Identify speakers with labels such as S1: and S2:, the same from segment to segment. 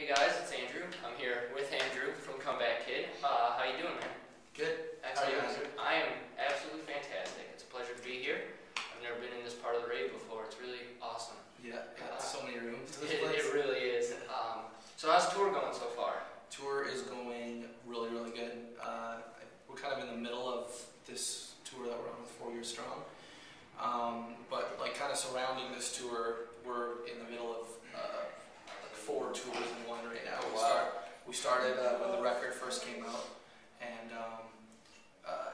S1: Hey guys, it's Andrew. I'm here with Andrew from Comeback Kid. How you doing, man?
S2: Good.
S1: Excellent.
S2: How are you, Andrew?
S1: I am absolutely fantastic. It's a pleasure to be here. I've never been in this part of the rave before. It's really awesome.
S2: Yeah, so many rooms.
S1: It really is. So how's the tour going so far?
S2: Tour is going really, really good. We're kind of in the middle of this tour that we're on with 4 Years Strong. But like kind of surrounding this tour, we're in the middle of like 4 tours in one right now. We started when the record first came out, and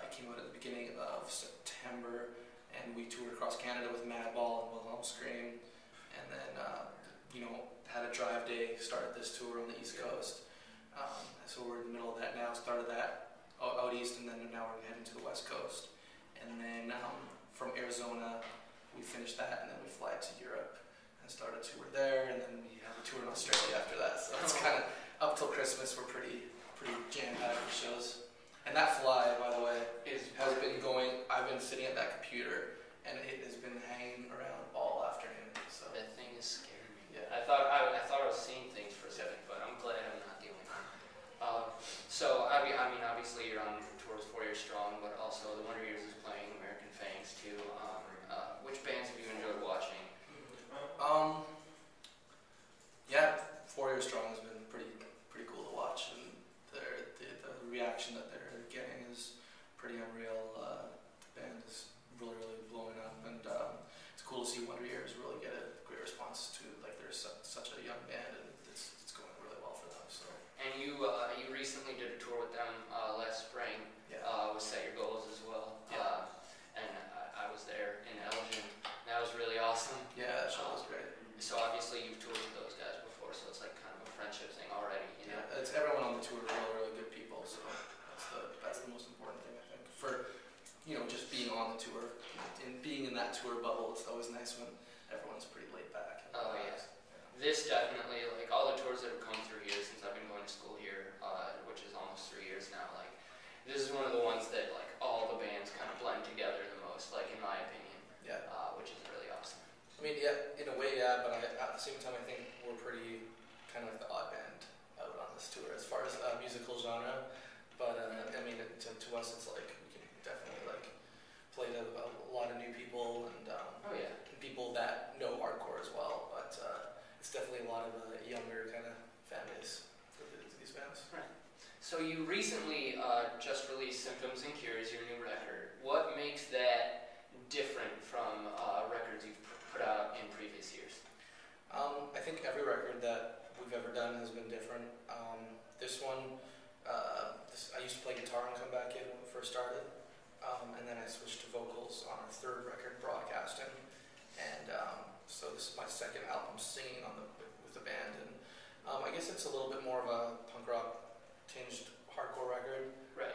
S2: it came out at the beginning of September, and we toured across Canada with Madball and Wilhelm Scream, and then had a drive day, started this tour on the East Coast. So we're in the middle of that now. Started that out east, and then now we're heading to the West Coast, and then from Arizona we finished that, and then we fly to Europe and start a tour there, and then we have a tour in Australia after that. So it's kind of up till Christmas. We're pretty jam-packed with shows. And that fly, by the way, has been going. I've been sitting at that computer, and it has been hanging around all afternoon. So
S1: That thing is scaring me.
S2: yeah,
S1: I thought I was seeing things for a second, but I'm glad I'm not the only one. So I mean, obviously you're on tours 4 Years Strong, but also the Wonder Years is playing, American Fangs too. Which bands have you enjoyed watching?
S2: Yeah, 4 Years Strong has been pretty cool to watch, and the reaction that they're getting is pretty unreal. The band is really blowing up, and it's cool to see Wonder Years really get a great response to, like, they're such a young band, and it's going really well for them. So.
S1: And you recently did a tour with them last spring.
S2: Yeah.
S1: With Set Your Goals as well.
S2: Yeah.
S1: And I was there in Elgin. That was really awesome.
S2: Yeah, that show was great.
S1: So obviously you've toured with those guys before, so it's like kind of a friendship thing already, you know?
S2: Yeah, it's everyone on the tour is really good people, so that's the most important thing, I think. For just being on the tour and being in that tour bubble, it's always nice when everyone's pretty laid back.
S1: Oh yes. This definitely, like all the tours that have come through here since I've been going to school here, which is almost 3 years now, like this is one of the ones that like all the bands kind of blend together the most, like in my opinion.
S2: Yeah.
S1: Which is really awesome.
S2: I mean, yeah, in a way, yeah, but at the same time, I think we're pretty kind of like the odd band out on this tour as far as musical genre. But I mean, to us, it's like we can definitely like play to a lot of new people and people that know hardcore as well. But it's definitely a lot of younger kind of fan base for these bands.
S1: Right. So you recently just released Symptoms and Cures, your new record. What makes that different from records you've put out in previous years?
S2: I think every record that we've ever done has been different. This one, I used to play guitar and Comeback Kid when we first started, and then I switched to vocals on our 3rd record, Broadcasting, and so this is my 2nd album singing with the band, and I guess it's a little bit more of a punk rock tinged hardcore record.
S1: Right.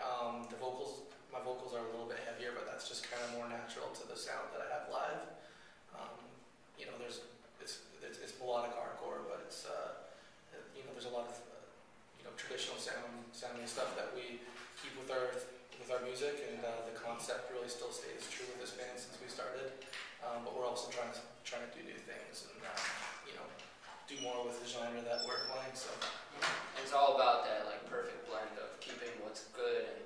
S2: My vocals are a little bit heavier, but that's just kind of more natural to the sound that I have live. It's melodic hardcore, but it's there's a lot of traditional sounding stuff that we keep with our music, and the concept really still stays true with this band since we started. But we're also trying to do new things and do more with the genre that we're playing. So
S1: It's all about that like perfect blend of keeping what's good and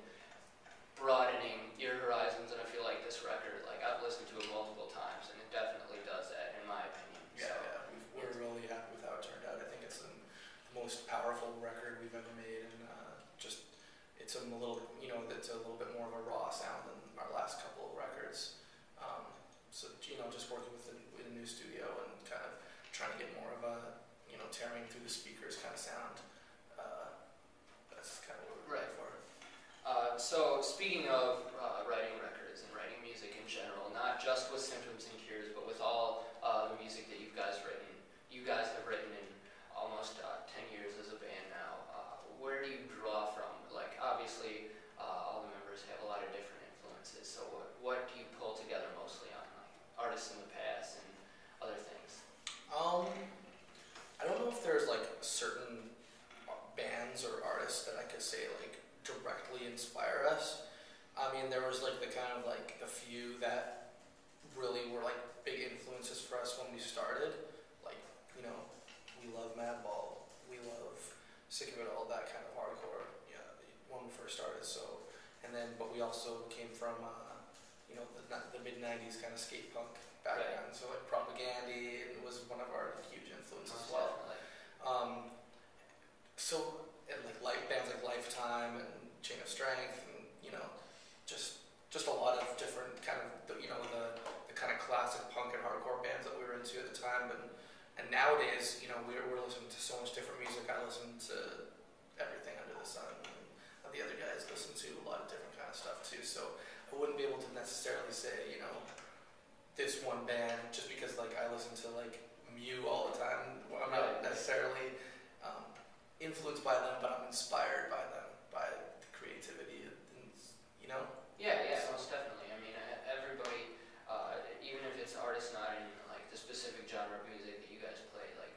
S1: broadening your horizons, and I feel like this record, like I've listened to it multiple times, and it definitely does that in my opinion.
S2: yeah, we're really happy with how it turned out. I think it's the most powerful record we've ever made, and it's a little bit more of a raw sound than our last couple of records. So just working with a new studio and kind of trying to get more of a tearing through the speakers kind of sound. That's kind of what we're
S1: Right.
S2: for.
S1: So speaking of writing records and writing music in general, not just with Symptoms and Cures, but with all the music that you guys have written in almost 10 years as a band now, where do you draw from? Like obviously all the members have a lot of different influences, so what do you pull together mostly on, like artists in the past and other things?
S2: I don't know if there's like certain bands or artists that I could say like directly inspire us. I mean, there was like the kind of like the few that really were like big influences for us when we started. Like, we love Madball, we love first started. So, and then but we also came from the mid '90s kind of skate punk background. So like Propagandy was one of our huge influences as well.
S1: Definitely.
S2: So and like bands like Lifetime and Chain of Strength, and just a lot of different kind of the kind of classic punk and hardcore bands that we were into at the time. And nowadays, we're listening to so much different music. I listen to everything under the sun. And the other guys listen to a lot of different kind of stuff too. So I wouldn't be able to necessarily say this one band just because like I listen to like Mew all the time. I'm not necessarily influenced by them, but I'm inspired by them, by the creativity, and.
S1: Yeah, most definitely. I mean, everybody, even if it's artists not in like the specific genre of music that you guys play, like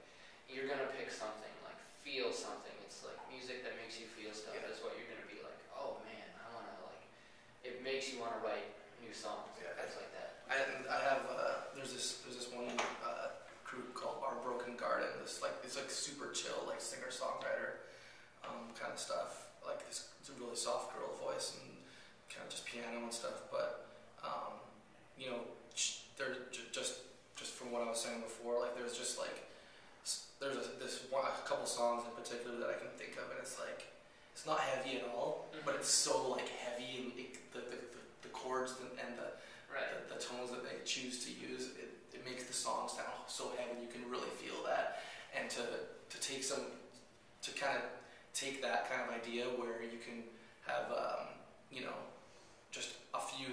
S1: you're gonna pick something, like feel something. It's like music that makes you feel stuff is what you're gonna be like. Oh man, I wanna like. It makes you wanna write new songs.
S2: Yeah,
S1: things like that.
S2: I have there's this one crew called Our Broken Garden. It's like super chill, like singer songwriter kind of stuff. Like it's a really soft girl voice and kind of just piano and stuff. But they're just from what I was saying before, like there's just like a couple songs in particular that I can think of, and it's like it's not heavy at all, but it's so like heavy, and the chords and the tones that they choose to use, it makes the song sound so heavy. You can really feel that, and to kind of take that kind of idea where you can have just a few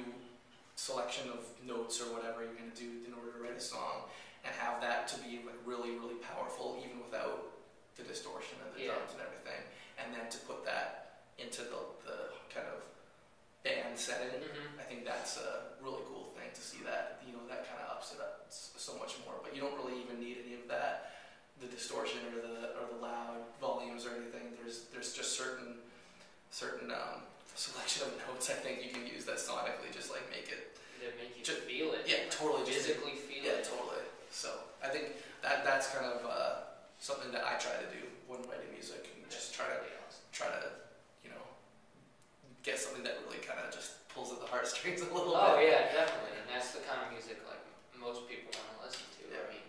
S2: selection of notes or whatever you're going to do in order to write a song, and have that to be like really, really powerful even without the distortion and the drums and everything, and then to put that into the kind of band setting. I think that's a really cool thing to see that that kind of ups it up so much more. But you don't really even need any of that, the distortion or the loud volumes or anything. There's just certain selection of notes I think you can use that sonically just like make it.
S1: That make you feel it.
S2: Yeah, totally.
S1: Physically feel it.
S2: Yeah, totally. So I think that's kind of something that I try to do when writing music, and just try to get something that really kind of just pulls at the heartstrings a little bit.
S1: Oh yeah, definitely. And that's the kind of music like most people want to listen to.
S2: Yeah.
S1: I mean,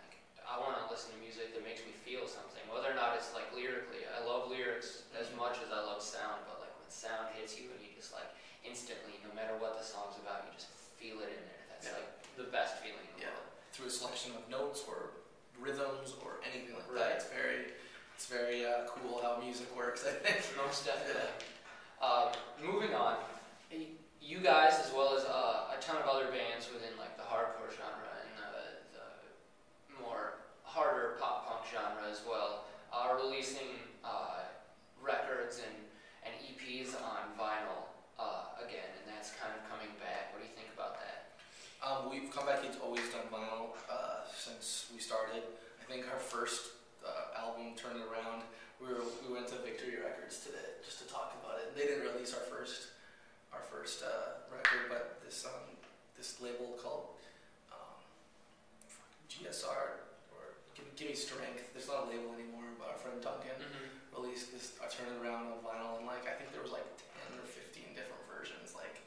S1: like I want to listen to music that makes me feel something, whether or not it's like lyrically. I love lyrics as much as I love sound, but like when sound hits you and you just like instantly, no matter what the song's about, you just feel it in there. That's like the best feeling in the world.
S2: Through a selection of notes or rhythms or anything like
S1: Right.
S2: that. It's very cool how music works, I think.
S1: Most definitely. Moving on, you guys, as well as a ton of other bands within like the hardcore genre and the more harder pop punk genre as well, are releasing records and EPs on vinyl again, and that's kind of coming back. What do you think about that?
S2: We've come back. It's always done vinyl since we started. I think our first album, Turn It Around, we went to Victory Records today just to talk about it. They didn't release our first record, but this label called GSR or Give Me Strength. There's not a label anymore, but our friend Duncan released this Turn It Around on vinyl, and like I think there was like 10 or 15 different versions, like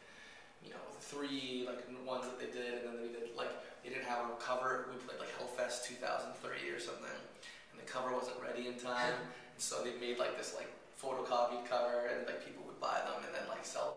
S2: three like ones that they did, and then they didn't have a cover. We played like Hellfest 2003 or something, and the cover wasn't ready in time, and so they made like this like photocopied cover, and like people would buy them and then like sell